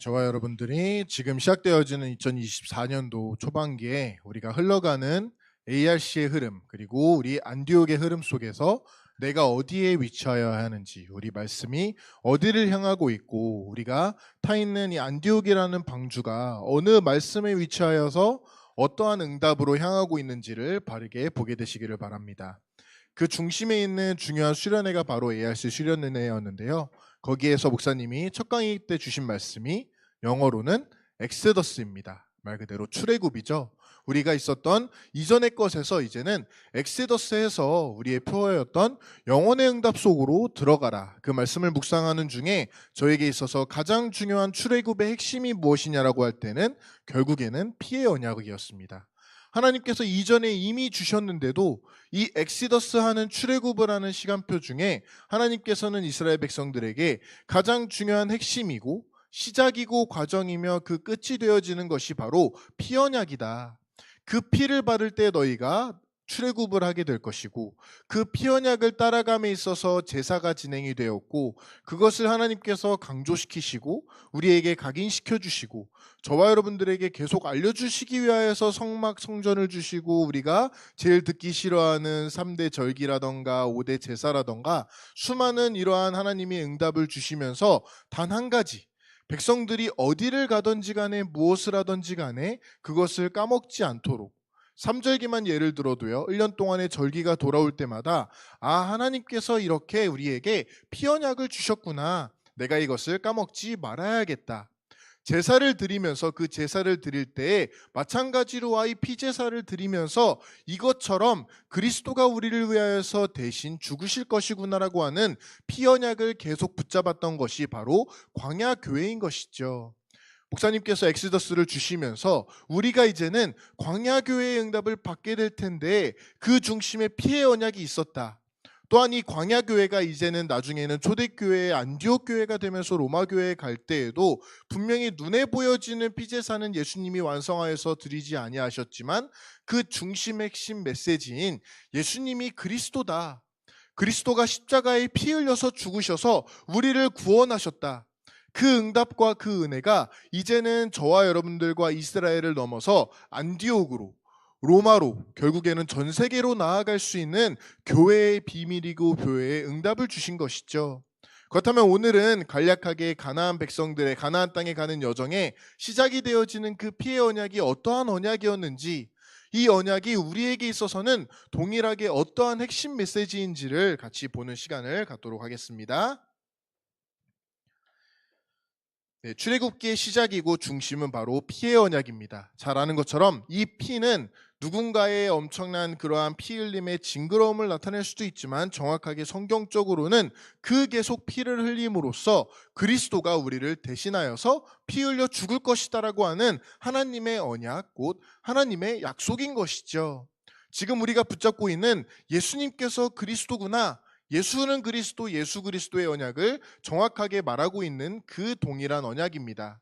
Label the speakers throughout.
Speaker 1: 저와 여러분들이 지금 시작되어지는 2024년도 초반기에 우리가 흘러가는 ARC의 흐름, 그리고 우리 안디옥의 흐름 속에서 내가 어디에 위치하여야 하는지, 우리 말씀이 어디를 향하고 있고, 우리가 타 있는 이 안디옥이라는 방주가 어느 말씀에 위치하여서 어떠한 응답으로 향하고 있는지를 바르게 보게 되시기를 바랍니다. 그 중심에 있는 중요한 수련회가 바로 ARC 수련회였는데요. 거기에서 목사님이 첫 강의 때 주신 말씀이 영어로는 엑스더스입니다. 말 그대로 출애굽이죠. 우리가 있었던 이전의 것에서 이제는 엑스더스에서 우리의 표어였던 영혼의 응답 속으로 들어가라. 그 말씀을 묵상하는 중에 저에게 있어서 가장 중요한 출애굽의 핵심이 무엇이냐라고 할 때는 결국에는 피의 언약이었습니다. 하나님께서 이전에 이미 주셨는데도 이 엑시더스 하는 출애굽을 하는 시간표 중에 하나님께서는 이스라엘 백성들에게 가장 중요한 핵심이고 시작이고 과정이며 그 끝이 되어지는 것이 바로 피 언약이다. 그 피를 받을 때 너희가 출애굽을 하게 될 것이고, 그 피 언약을 따라감에 있어서 제사가 진행이 되었고, 그것을 하나님께서 강조시키시고 우리에게 각인시켜 주시고 저와 여러분들에게 계속 알려주시기 위하여서 성막 성전을 주시고, 우리가 제일 듣기 싫어하는 3대 절기라던가 5대 제사라던가 수많은 이러한 하나님의 응답을 주시면서 단 한 가지, 백성들이 어디를 가든지 간에 무엇을 하든지 간에 그것을 까먹지 않도록, 3절기만 예를 들어도요, 1년 동안의 절기가 돌아올 때마다 하나님께서 이렇게 우리에게 피 언약을 주셨구나, 내가 이것을 까먹지 말아야겠다. 제사를 드리면서 그 제사를 드릴 때 마찬가지로 이 피제사를 드리면서 이것처럼 그리스도가 우리를 위하여서 대신 죽으실 것이구나라고 하는 피 언약을 계속 붙잡았던 것이 바로 광야 교회인 것이죠. 목사님께서 엑스더스를 주시면서 우리가 이제는 광야 교회의 응답을 받게 될 텐데 그 중심에 피의 언약이 있었다. 또한 이 광야 교회가 이제는 나중에는 초대교회의 안디옥 교회가 되면서 로마 교회에 갈 때에도 분명히 눈에 보여지는 피제사는 예수님이 완성하여서 드리지 아니하셨지만 그 중심 핵심 메시지인 예수님이 그리스도다. 그리스도가 십자가에 피 흘려서 죽으셔서 우리를 구원하셨다. 그 응답과 그 은혜가 이제는 저와 여러분들과 이스라엘을 넘어서 안디옥으로, 로마로, 결국에는 전 세계로 나아갈 수 있는 교회의 비밀이고 교회의 응답을 주신 것이죠. 그렇다면 오늘은 간략하게 가나안 백성들의 가나안 땅에 가는 여정에 시작이 되어지는 그 피의 언약이 어떠한 언약이었는지, 이 언약이 우리에게 있어서는 동일하게 어떠한 핵심 메시지인지를 같이 보는 시간을 갖도록 하겠습니다. 출애굽기의 시작이고 중심은 바로 피의 언약입니다. 잘 아는 것처럼 이 피는 누군가의 엄청난 그러한 피 흘림의 징그러움을 나타낼 수도 있지만, 정확하게 성경적으로는 그 계속 피를 흘림으로써 그리스도가 우리를 대신하여서 피 흘려 죽을 것이다라고 하는 하나님의 언약, 곧 하나님의 약속인 것이죠. 지금 우리가 붙잡고 있는 예수님께서 그리스도구나, 예수는 그리스도, 예수 그리스도의 언약을 정확하게 말하고 있는 그 동일한 언약입니다.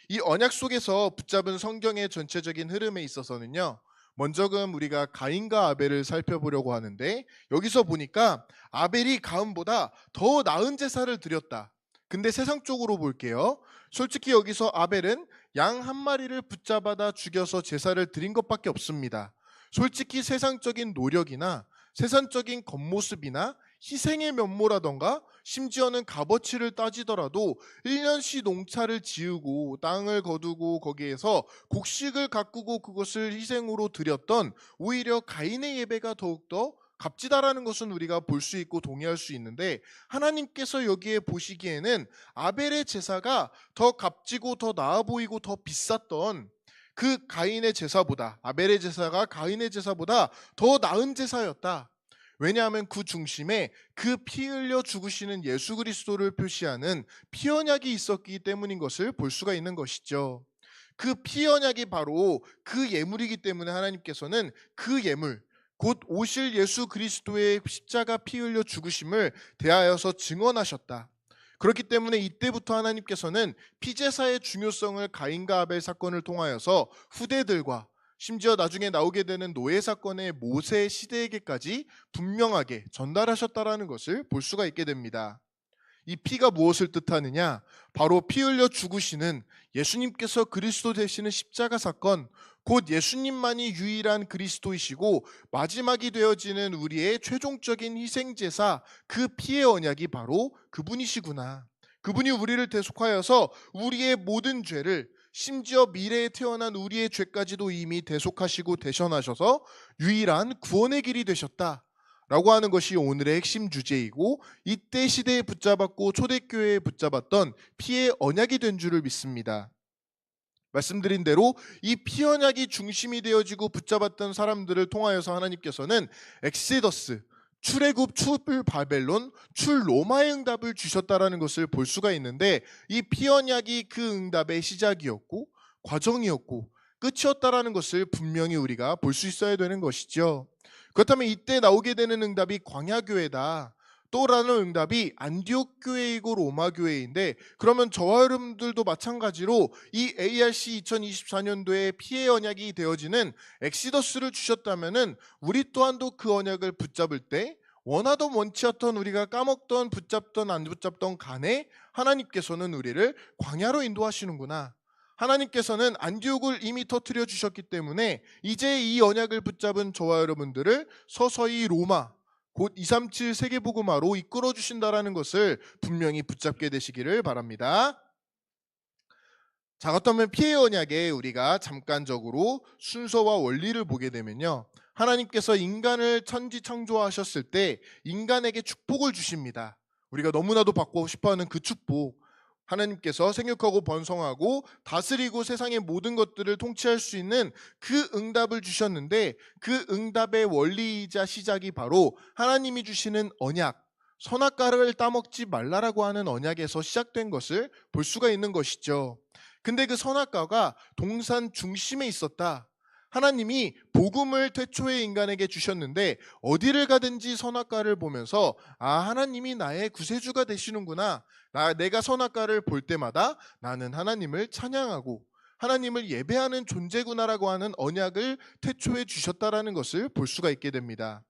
Speaker 1: 이 언약 속에서 붙잡은 성경의 전체적인 흐름에 있어서는요, 먼저금 우리가 가인과 아벨을 살펴보려고 하는데, 여기서 보니까 아벨이 가인보다 더 나은 제사를 드렸다. 근데 세상적으로 볼게요. 솔직히 여기서 아벨은 양 한 마리를 붙잡아다 죽여서 제사를 드린 것밖에 없습니다. 솔직히 세상적인 노력이나 세상적인 겉모습이나 희생의 면모라던가 심지어는 값어치를 따지더라도 1년씩 농사를 지으고 땅을 거두고 거기에서 곡식을 가꾸고 그것을 희생으로 드렸던 오히려 가인의 예배가 더욱더 값지다라는 것은 우리가 볼 수 있고 동의할 수 있는데, 하나님께서 여기에 보시기에는 아벨의 제사가 더 값지고 더 나아 보이고 더 비쌌던 그 가인의 제사보다, 아벨의 제사가 가인의 제사보다 더 나은 제사였다. 왜냐하면 그 중심에 그 피 흘려 죽으시는 예수 그리스도를 표시하는 피 언약이 있었기 때문인 것을 볼 수가 있는 것이죠. 그 피 언약이 바로 그 예물이기 때문에 하나님께서는 그 예물, 곧 오실 예수 그리스도의 십자가 피 흘려 죽으심을 대하여서 증언하셨다. 그렇기 때문에 이때부터 하나님께서는 피제사의 중요성을 가인과 아벨 사건을 통하여서 후대들과, 심지어 나중에 나오게 되는 노예 사건의 모세 시대에게까지 분명하게 전달하셨다라는 것을 볼 수가 있게 됩니다. 이 피가 무엇을 뜻하느냐? 바로 피 흘려 죽으시는 예수님께서 그리스도 되시는 십자가 사건, 곧 예수님만이 유일한 그리스도이시고 마지막이 되어지는 우리의 최종적인 희생제사, 그 피의 언약이 바로 그분이시구나. 그분이 우리를 대속하여서 우리의 모든 죄를, 심지어 미래에 태어난 우리의 죄까지도 이미 대속하시고 대신하셔서 유일한 구원의 길이 되셨다 라고 하는 것이 오늘의 핵심 주제이고, 이때 시대에 붙잡았고 초대교회에 붙잡았던 피의 언약이 된 줄을 믿습니다. 말씀드린 대로 이 피 언약이 중심이 되어지고 붙잡았던 사람들을 통하여서 하나님께서는 엑세더스, 출애굽, 출 바벨론, 출 로마의 응답을 주셨다라는 것을 볼 수가 있는데, 이 피 언약이 그 응답의 시작이었고 과정이었고 끝이었다라는 것을 분명히 우리가 볼 수 있어야 되는 것이죠. 그렇다면 이때 나오게 되는 응답이 광야교회다, 또라는 응답이 안디옥 교회이고 로마 교회인데, 그러면 저와 여러분들도 마찬가지로 이 ARC 2024년도에 피의 언약이 되어지는 엑시더스를 주셨다면은 우리 또한도 그 언약을 붙잡을 때 원하던 원치 않던, 우리가 까먹던 붙잡던 안 붙잡던 간에 하나님께서는 우리를 광야로 인도하시는구나. 하나님께서는 안디옥을 이미 터뜨려 주셨기 때문에 이제 이 언약을 붙잡은 저와 여러분들을 서서히 로마, 곧 237 세계복음화로 이끌어 주신다라는 것을 분명히 붙잡게 되시기를 바랍니다. 자, 그렇다면 피의 언약에 우리가 잠깐적으로 순서와 원리를 보게 되면요, 하나님께서 인간을 천지 창조하셨을 때 인간에게 축복을 주십니다. 우리가 너무나도 받고 싶어하는 그 축복, 하나님께서 생육하고 번성하고 다스리고 세상의 모든 것들을 통치할 수 있는 그 응답을 주셨는데, 그 응답의 원리이자 시작이 바로 하나님이 주시는 언약, 선악과를 따먹지 말라라고 하는 언약에서 시작된 것을 볼 수가 있는 것이죠. 근데 그 선악과가 동산 중심에 있었다. 하나님이 복음을 태초에 인간에게 주셨는데 어디를 가든지 선악과를 보면서, 아, 하나님이 나의 구세주가 되시는구나, 내가 선악과를 볼 때마다 나는 하나님을 찬양하고 하나님을 예배하는 존재구나라고 하는 언약을 태초에 주셨다라는 것을 볼 수가 있게 됩니다.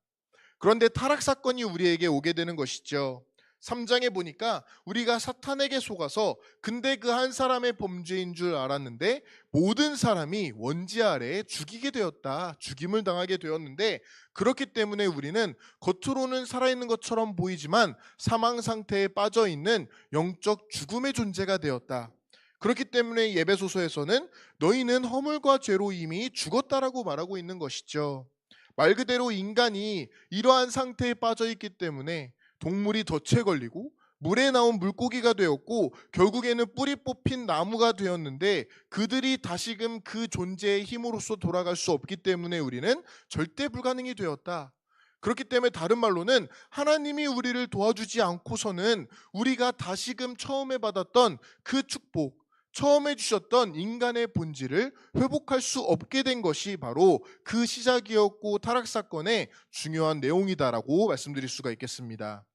Speaker 1: 그런데 타락 사건이 우리에게 오게 되는 것이죠. 3장에 보니까 우리가 사탄에게 속아서, 근데 그 한 사람의 범죄인 줄 알았는데 모든 사람이 원지 아래에 죽이게 되었다, 죽임을 당하게 되었는데, 그렇기 때문에 우리는 겉으로는 살아있는 것처럼 보이지만 사망 상태에 빠져있는 영적 죽음의 존재가 되었다. 그렇기 때문에 예배소서에서는 너희는 허물과 죄로 이미 죽었다라고 말하고 있는 것이죠. 말 그대로 인간이 이러한 상태에 빠져있기 때문에 동물이 덫에 걸리고 물에 나온 물고기가 되었고 결국에는 뿌리 뽑힌 나무가 되었는데, 그들이 다시금 그 존재의 힘으로써 돌아갈 수 없기 때문에 우리는 절대 불가능이 되었다. 그렇기 때문에 다른 말로는 하나님이 우리를 도와주지 않고서는 우리가 다시금 처음에 받았던 그 축복, 처음에 주셨던 인간의 본질을 회복할 수 없게 된 것이 바로 그 시작이었고 타락 사건의 중요한 내용이다라고 말씀드릴 수가 있겠습니다.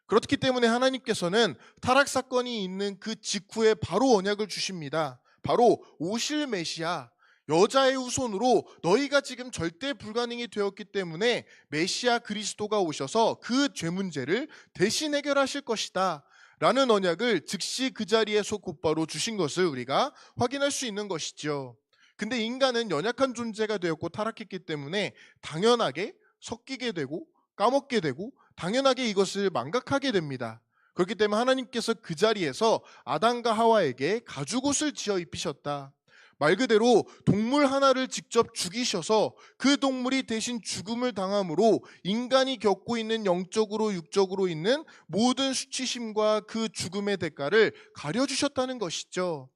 Speaker 1: 그렇기 때문에 하나님께서는 타락 사건이 있는 그 직후에 바로 언약을 주십니다. 바로 오실 메시아, 여자의 후손으로 너희가 지금 절대 불가능이 되었기 때문에 메시아 그리스도가 오셔서 그 죄 문제를 대신 해결하실 것이다 라는 언약을 즉시 그 자리에서 곧바로 주신 것을 우리가 확인할 수 있는 것이죠. 근데 인간은 연약한 존재가 되었고 타락했기 때문에 당연하게 섞이게 되고 까먹게 되고 당연하게 이것을 망각하게 됩니다. 그렇기 때문에 하나님께서 그 자리에서 아담과 하와에게 가죽옷을 지어 입히셨다. 말 그대로 동물 하나를 직접 죽이셔서 그 동물이 대신 죽음을 당함으로 인간이 겪고 있는 영적으로 육적으로 있는 모든 수치심과 그 죽음의 대가를 가려주셨다는 것이죠.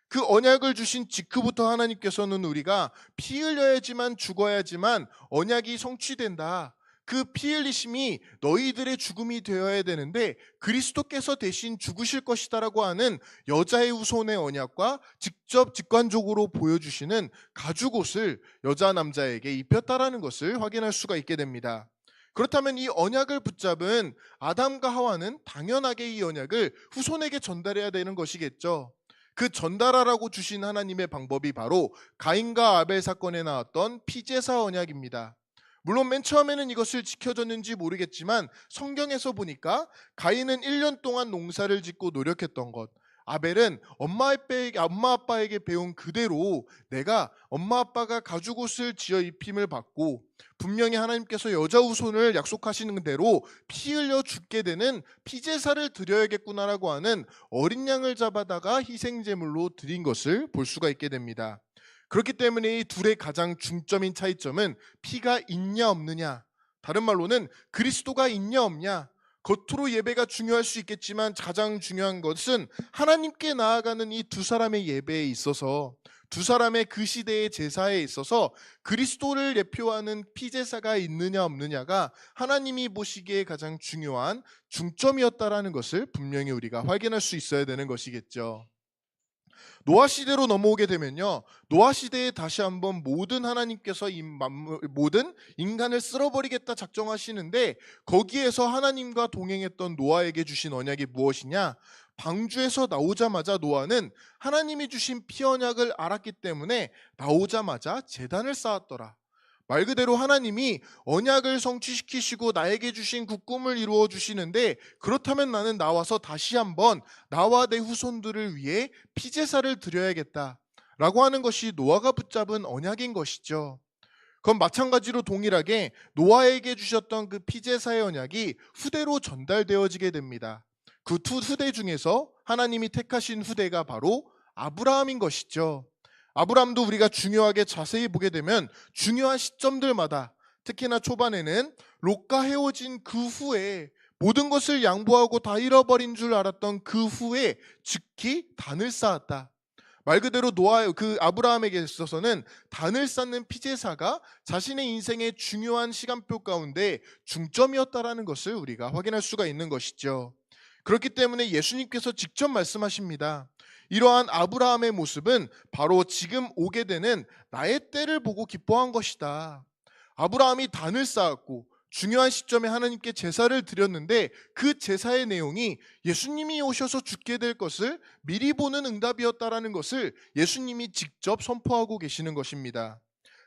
Speaker 1: 그 언약을 주신 직후부터 하나님께서는 우리가 피 흘려야지만 죽어야지만 언약이 성취된다, 그 피 흘리심이 너희들의 죽음이 되어야 되는데 그리스도께서 대신 죽으실 것이다라고 하는 여자의 후손의 언약과 직접 직관적으로 보여주시는 가죽옷을 여자 남자에게 입혔다라는 것을 확인할 수가 있게 됩니다. 그렇다면 이 언약을 붙잡은 아담과 하와는 당연하게 이 언약을 후손에게 전달해야 되는 것이겠죠. 그 전달하라고 주신 하나님의 방법이 바로 가인과 아벨 사건에 나왔던 피제사 언약입니다. 물론 맨 처음에는 이것을 지켜줬는지 모르겠지만 성경에서 보니까 가인은 1년 동안 농사를 짓고 노력했던 것, 아벨은 엄마 아빠에게 배운 그대로 내가 엄마 아빠가 가죽옷을 지어 입힘을 받고 분명히 하나님께서 여자 후손을 약속하시는 대로 피 흘려 죽게 되는 피제사를 드려야겠구나라고 하는 어린 양을 잡아다가 희생제물로 드린 것을 볼 수가 있게 됩니다. 그렇기 때문에 이 둘의 가장 중점인 차이점은 피가 있냐 없느냐, 다른 말로는 그리스도가 있냐 없냐. 겉으로 예배가 중요할 수 있겠지만 가장 중요한 것은 하나님께 나아가는 이 두 사람의 예배에 있어서, 두 사람의 그 시대의 제사에 있어서 그리스도를 대표하는 피제사가 있느냐 없느냐가 하나님이 보시기에 가장 중요한 중점이었다라는 것을 분명히 우리가 확인할 수 있어야 되는 것이겠죠. 노아 시대로 넘어오게 되면요, 노아 시대에 다시 한번 모든 하나님께서 모든 인간을 쓸어버리겠다 작정하시는데, 거기에서 하나님과 동행했던 노아에게 주신 언약이 무엇이냐? 방주에서 나오자마자 노아는 하나님이 주신 피 언약을 알았기 때문에 나오자마자 제단을 쌓았더라. 말 그대로 하나님이 언약을 성취시키시고 나에게 주신 그 꿈을 이루어 주시는데, 그렇다면 나는 나와서 다시 한번 나와 내 후손들을 위해 피제사를 드려야겠다 라고 하는 것이 노아가 붙잡은 언약인 것이죠. 그건 마찬가지로 동일하게 노아에게 주셨던 그 피제사의 언약이 후대로 전달되어지게 됩니다. 그 두 후대 중에서 하나님이 택하신 후대가 바로 아브라함인 것이죠. 아브라함도 우리가 중요하게 자세히 보게 되면 중요한 시점들마다, 특히나 초반에는 롯과 헤어진 그 후에 모든 것을 양보하고 다 잃어버린 줄 알았던 그 후에 즉히 단을 쌓았다. 말 그대로 아브라함에게 있어서는 단을 쌓는 피제사가 자신의 인생의 중요한 시간표 가운데 중점이었다라는 것을 우리가 확인할 수가 있는 것이죠. 그렇기 때문에 예수님께서 직접 말씀하십니다. 이러한 아브라함의 모습은 바로 지금 오게 되는 나의 때를 보고 기뻐한 것이다. 아브라함이 단을 쌓았고 중요한 시점에 하나님께 제사를 드렸는데, 그 제사의 내용이 예수님이 오셔서 죽게 될 것을 미리 보는 응답이었다라는 것을 예수님이 직접 선포하고 계시는 것입니다.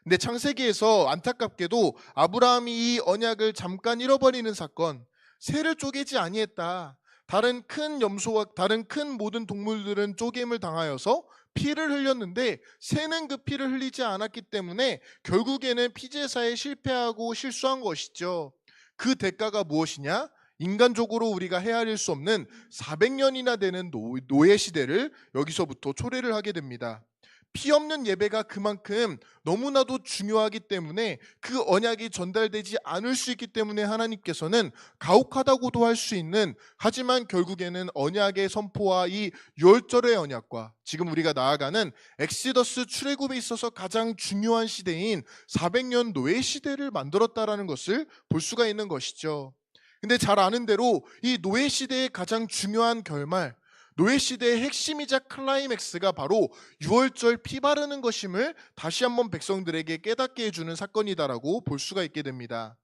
Speaker 1: 근데 창세기에서 안타깝게도 아브라함이 이 언약을 잠깐 잃어버리는 사건, 새를 쪼개지 아니했다. 다른 큰 염소와 다른 큰 모든 동물들은 쪼개임을 당하여서 피를 흘렸는데 새는 그 피를 흘리지 않았기 때문에 결국에는 피제사에 실패하고 실수한 것이죠. 그 대가가 무엇이냐? 인간적으로 우리가 헤아릴 수 없는 400년이나 되는 노예 시대를 여기서부터 초래를 하게 됩니다. 피 없는 예배가 그만큼 너무나도 중요하기 때문에, 그 언약이 전달되지 않을 수 있기 때문에 하나님께서는 가혹하다고도 할 수 있는, 하지만 결국에는 언약의 선포와 이 유월절의 언약과 지금 우리가 나아가는 엑시더스 출애굽에 있어서 가장 중요한 시대인 400년 노예 시대를 만들었다라는 것을 볼 수가 있는 것이죠. 근데 잘 아는 대로 이 노예 시대의 가장 중요한 결말, 노예 시대의 핵심이자 클라이맥스가 바로 유월절 피 바르는 것임을 다시 한번 백성들에게 깨닫게 해주는 사건이다라고 볼 수가 있게 됩니다.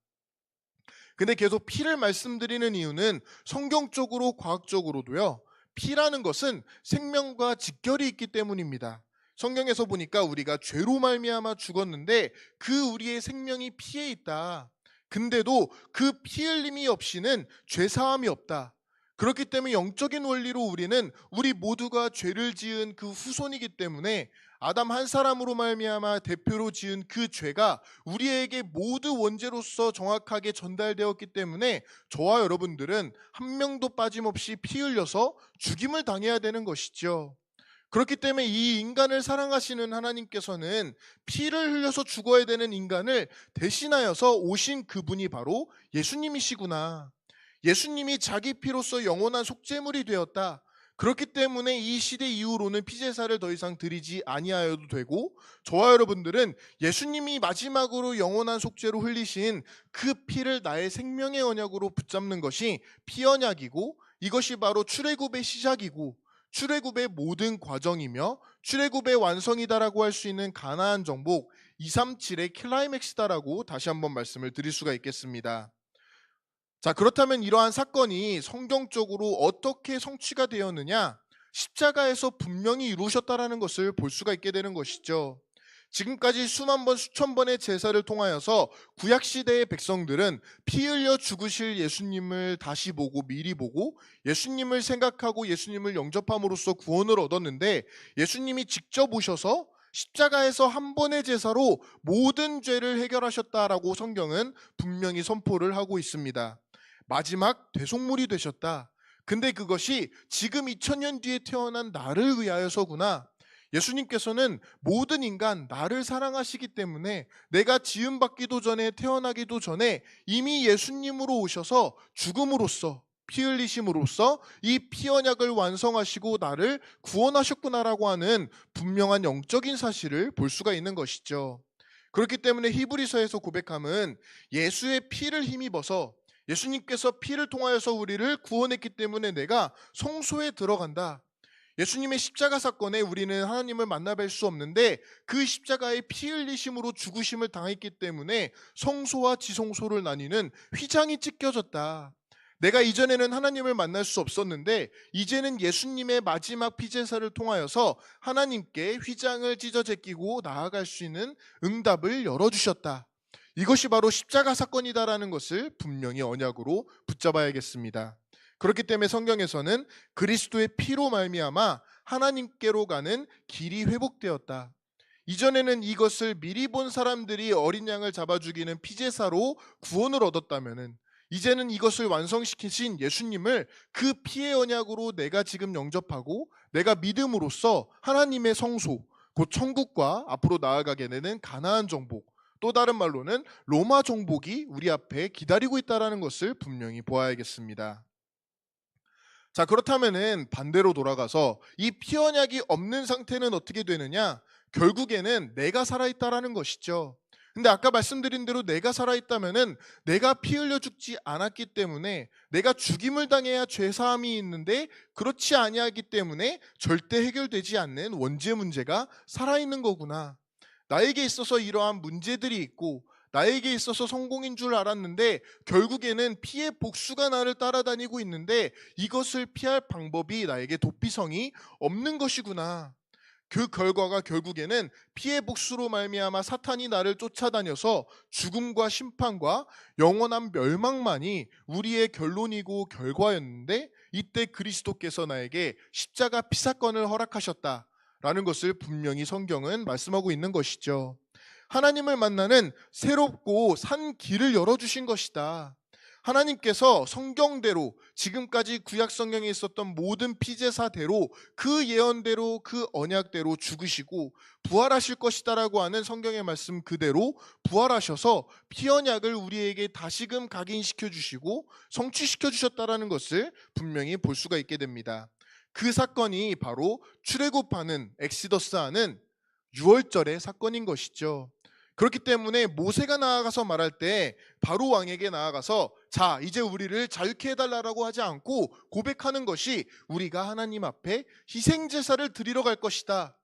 Speaker 1: 근데 계속 피를 말씀드리는 이유는 성경적으로 과학적으로도요, 피라는 것은 생명과 직결이 있기 때문입니다. 성경에서 보니까 우리가 죄로 말미암아 죽었는데 그 우리의 생명이 피에 있다. 근데도 그 피 흘림이 없이는 죄 사함이 없다. 그렇기 때문에 영적인 원리로 우리는 우리 모두가 죄를 지은 그 후손이기 때문에 아담 한 사람으로 말미암아 대표로 지은 그 죄가 우리에게 모두 원죄로서 정확하게 전달되었기 때문에 저와 여러분들은 한 명도 빠짐없이 피 흘려서 죽임을 당해야 되는 것이죠. 그렇기 때문에 이 인간을 사랑하시는 하나님께서는 피를 흘려서 죽어야 되는 인간을 대신하여서 오신 그분이 바로 예수님이시구나. 예수님이 자기 피로서 영원한 속죄물이 되었다. 그렇기 때문에 이 시대 이후로는 피제사를 더 이상 드리지 아니하여도 되고, 저와 여러분들은 예수님이 마지막으로 영원한 속죄로 흘리신 그 피를 나의 생명의 언약으로 붙잡는 것이 피언약이고, 이것이 바로 출애굽의 시작이고 출애굽의 모든 과정이며 출애굽의 완성이다라고 할 수 있는 가나안 정복 237의 클라이맥스다라고 다시 한번 말씀을 드릴 수가 있겠습니다. 자, 그렇다면 이러한 사건이 성경적으로 어떻게 성취가 되었느냐? 십자가에서 분명히 이루셨다라는 것을 볼 수가 있게 되는 것이죠. 지금까지 수만 번 수천 번의 제사를 통하여서 구약 시대의 백성들은 피 흘려 죽으실 예수님을 다시 보고 미리 보고 예수님을 생각하고 예수님을 영접함으로써 구원을 얻었는데, 예수님이 직접 오셔서 십자가에서 한 번의 제사로 모든 죄를 해결하셨다라고 성경은 분명히 선포를 하고 있습니다. 마지막 대속물이 되셨다. 근데 그것이 지금 2000년 뒤에 태어난 나를 위하여서구나. 예수님께서는 모든 인간, 나를 사랑하시기 때문에 내가 지음받기도 전에, 태어나기도 전에 이미 예수님으로 오셔서 죽음으로써, 피 흘리심으로써 이 피 언약을 완성하시고 나를 구원하셨구나라고 하는 분명한 영적인 사실을 볼 수가 있는 것이죠. 그렇기 때문에 히브리서에서 고백함은 예수의 피를 힘입어서, 예수님께서 피를 통하여서 우리를 구원했기 때문에 내가 성소에 들어간다. 예수님의 십자가 사건에 우리는 하나님을 만나뵐 수 없는데 그 십자가의 피 흘리심으로 죽으심을 당했기 때문에 성소와 지성소를 나뉘는 휘장이 찢겨졌다. 내가 이전에는 하나님을 만날 수 없었는데 이제는 예수님의 마지막 피제사를 통하여서 하나님께 휘장을 찢어 제끼고 나아갈 수 있는 응답을 열어주셨다. 이것이 바로 십자가 사건이다라는 것을 분명히 언약으로 붙잡아야겠습니다. 그렇기 때문에 성경에서는 그리스도의 피로 말미암아 하나님께로 가는 길이 회복되었다. 이전에는 이것을 미리 본 사람들이 어린 양을 잡아 죽이는 피제사로 구원을 얻었다면은, 이제는 이것을 완성시키신 예수님을 그 피의 언약으로 내가 지금 영접하고 내가 믿음으로써 하나님의 성소, 곧 천국과 앞으로 나아가게 되는 가나안 정복, 또 다른 말로는 로마 정복이 우리 앞에 기다리고 있다는 것을 분명히 보아야겠습니다. 자, 그렇다면은 반대로 돌아가서 이 피 언약이 없는 상태는 어떻게 되느냐? 결국에는 내가 살아있다라는 것이죠. 근데 아까 말씀드린 대로 내가 살아있다면은 내가 피 흘려 죽지 않았기 때문에, 내가 죽임을 당해야 죄사함이 있는데 그렇지 아니하기 때문에 절대 해결되지 않는 원죄 문제가 살아있는 거구나. 나에게 있어서 이러한 문제들이 있고 나에게 있어서 성공인 줄 알았는데 결국에는 피의 복수가 나를 따라다니고 있는데 이것을 피할 방법이 나에게 도피성이 없는 것이구나. 그 결과가 결국에는 피의 복수로 말미암아 사탄이 나를 쫓아다녀서 죽음과 심판과 영원한 멸망만이 우리의 결론이고 결과였는데, 이때 그리스도께서 나에게 십자가 피사건을 허락하셨다 라는 것을 분명히 성경은 말씀하고 있는 것이죠. 하나님을 만나는 새롭고 산 길을 열어주신 것이다. 하나님께서 성경대로 지금까지 구약 성경에 있었던 모든 피제사대로 그 예언대로 그 언약대로 죽으시고 부활하실 것이다라고 하는 성경의 말씀 그대로 부활하셔서 피 언약을 우리에게 다시금 각인시켜 주시고 성취시켜 주셨다라는 것을 분명히 볼 수가 있게 됩니다. 그 사건이 바로 출애굽하는 엑시더스하는 6월절의 사건인 것이죠. 그렇기 때문에 모세가 나아가서 말할 때 바로 왕에게 나아가서 자, 이제 우리를 자유케 해달라고 하지 않고 고백하는 것이 우리가 하나님 앞에 희생제사를 드리러 갈 것이다.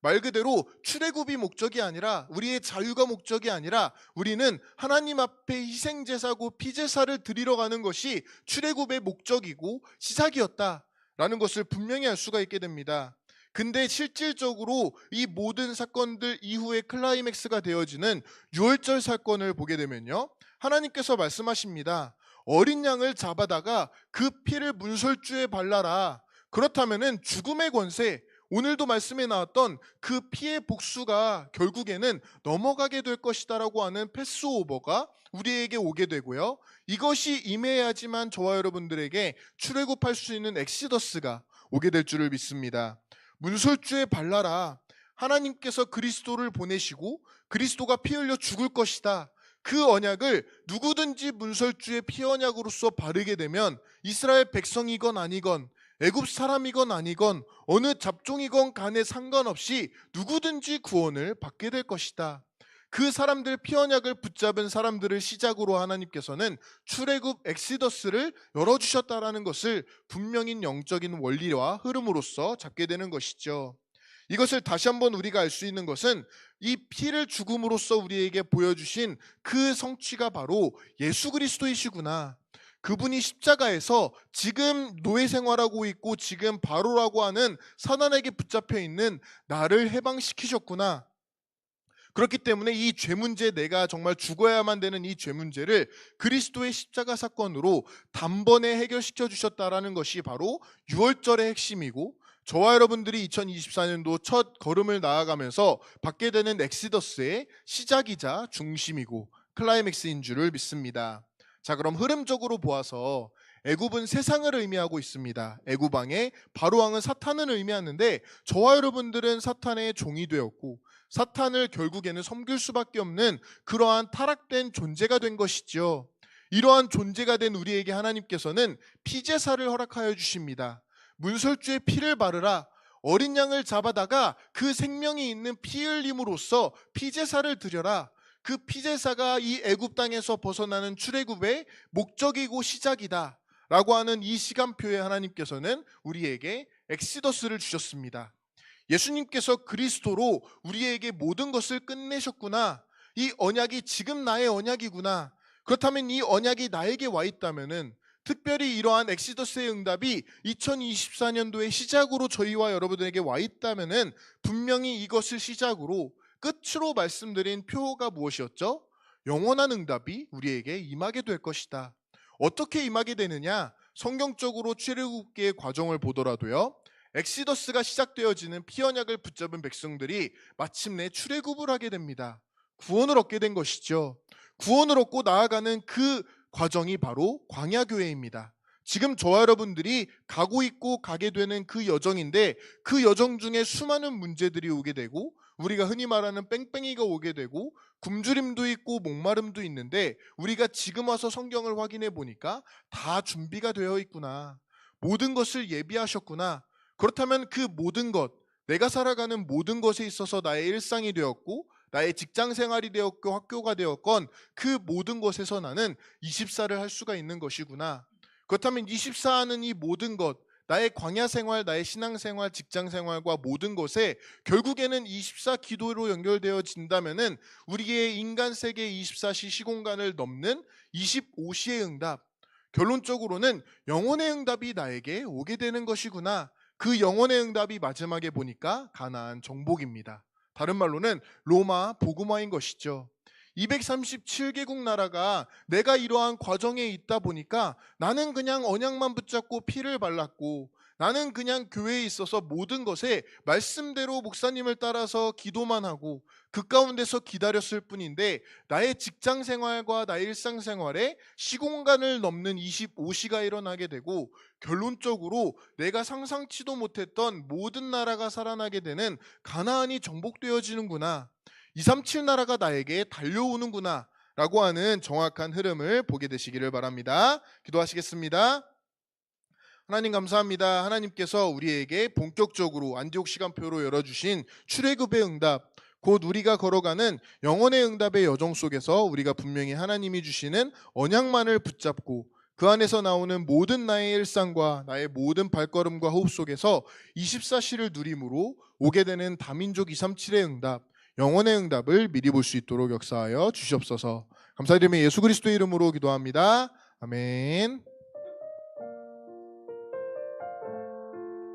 Speaker 1: 말 그대로 출애굽이 목적이 아니라, 우리의 자유가 목적이 아니라 우리는 하나님 앞에 희생제사고 피제사를 드리러 가는 것이 출애굽의 목적이고 시작이었다라는 것을 분명히 알 수가 있게 됩니다. 근데 실질적으로 이 모든 사건들 이후에 클라이맥스가 되어지는 유월절 사건을 보게 되면요, 하나님께서 말씀하십니다. 어린 양을 잡아다가 그 피를 문설주에 발라라. 그렇다면은 죽음의 권세, 오늘도 말씀에 나왔던 그 피의 복수가 결국에는 넘어가게 될 것이다라고 하는 패스오버가 우리에게 오게 되고요, 이것이 임해야지만 저와 여러분들에게 출애굽할 수 있는 엑시더스가 오게 될 줄을 믿습니다. 문설주에 발라라. 하나님께서 그리스도를 보내시고 그리스도가 피 흘려 죽을 것이다. 그 언약을 누구든지 문설주의 피 언약으로서 바르게 되면 이스라엘 백성이건 아니건 애굽 사람이건 아니건 어느 잡종이건 간에 상관없이 누구든지 구원을 받게 될 것이다. 그 사람들 피 언약을 붙잡은 사람들을 시작으로 하나님께서는 출애굽 엑시더스를 열어주셨다라는 것을 분명히 영적인 원리와 흐름으로서 잡게 되는 것이죠. 이것을 다시 한번 우리가 알 수 있는 것은 이 피를 죽음으로써 우리에게 보여주신 그 성취가 바로 예수 그리스도이시구나. 그분이 십자가에서 지금 노예 생활하고 있고 지금 바로라고 하는 사단에게 붙잡혀 있는 나를 해방시키셨구나. 그렇기 때문에 이 죄 문제, 내가 정말 죽어야만 되는 이 죄 문제를 그리스도의 십자가 사건으로 단번에 해결시켜 주셨다라는 것이 바로 유월절의 핵심이고, 저와 여러분들이 2024년도 첫 걸음을 나아가면서 받게 되는 엑시더스의 시작이자 중심이고 클라이맥스인 줄을 믿습니다. 자, 그럼 흐름적으로 보아서 애굽은 세상을 의미하고 있습니다. 애굽 왕의 바로 왕은 사탄을 의미하는데, 저와 여러분들은 사탄의 종이 되었고 사탄을 결국에는 섬길 수밖에 없는 그러한 타락된 존재가 된 것이죠. 이러한 존재가 된 우리에게 하나님께서는 피제사를 허락하여 주십니다. 문설주의 피를 바르라. 어린 양을 잡아다가 그 생명이 있는 피 흘림으로써 피제사를 드려라. 그 피제사가 이 애굽 땅에서 벗어나는 출애굽의 목적이고 시작이다 라고 하는 이 시간표에 하나님께서는 우리에게 엑시더스를 주셨습니다. 예수님께서 그리스도로 우리에게 모든 것을 끝내셨구나. 이 언약이 지금 나의 언약이구나. 그렇다면 이 언약이 나에게 와 있다면은, 특별히 이러한 엑시더스의 응답이 2024년도의 시작으로 저희와 여러분들에게 와 있다면은, 분명히 이것을 시작으로 끝으로 말씀드린 표가 무엇이었죠? 영원한 응답이 우리에게 임하게 될 것이다. 어떻게 임하게 되느냐? 성경적으로 출애굽기의 과정을 보더라도요, 엑시더스가 시작되어지는 피언약을 붙잡은 백성들이 마침내 출애굽을 하게 됩니다. 구원을 얻게 된 것이죠. 구원을 얻고 나아가는 그 과정이 바로 광야교회입니다. 지금 저와 여러분들이 가고 있고 가게 되는 그 여정인데, 그 여정 중에 수많은 문제들이 오게 되고, 우리가 흔히 말하는 뺑뺑이가 오게 되고, 굶주림도 있고 목마름도 있는데, 우리가 지금 와서 성경을 확인해 보니까 다 준비가 되어 있구나. 모든 것을 예비하셨구나. 그렇다면 그 모든 것, 내가 살아가는 모든 것에 있어서 나의 일상이 되었고, 나의 직장 생활이 되었고, 학교가 되었건 그 모든 것에서 나는 24를 할 수가 있는 것이구나. 그렇다면 24하는 이 모든 것, 나의 광야 생활, 나의 신앙 생활, 직장 생활과 모든 것에 결국에는 24 기도로 연결되어진다면은, 우리의 인간 세계 24시 시공간을 넘는 25시의 응답, 결론적으로는 영혼의 응답이 나에게 오게 되는 것이구나. 그 영혼의 응답이 마지막에 보니까 가나안 정복입니다. 다른 말로는 로마 복음화인 것이죠. 237개국 나라가 내가 이러한 과정에 있다 보니까 나는 그냥 언약만 붙잡고 피를 발랐고, 나는 그냥 교회에 있어서 모든 것에 말씀대로 목사님을 따라서 기도만 하고 그 가운데서 기다렸을 뿐인데, 나의 직장 생활과 나의 일상 생활에 시공간을 넘는 25시가 일어나게 되고, 결론적으로 내가 상상치도 못했던 모든 나라가 살아나게 되는 가나안이 정복되어지는구나. 237 나라가 나에게 달려오는구나 라고 하는 정확한 흐름을 보게 되시기를 바랍니다. 기도하시겠습니다. 하나님 감사합니다. 하나님께서 우리에게 본격적으로 안디옥 시간표로 열어주신 출애굽의 응답, 곧 우리가 걸어가는 영혼의 응답의 여정 속에서 우리가 분명히 하나님이 주시는 언약만을 붙잡고, 그 안에서 나오는 모든 나의 일상과 나의 모든 발걸음과 호흡 속에서 24시를 누림으로 오게 되는 다민족 237의 응답, 영혼의 응답을 미리 볼 수 있도록 역사하여 주시옵소서. 감사드리며 예수 그리스도의 이름으로 기도합니다. 아멘.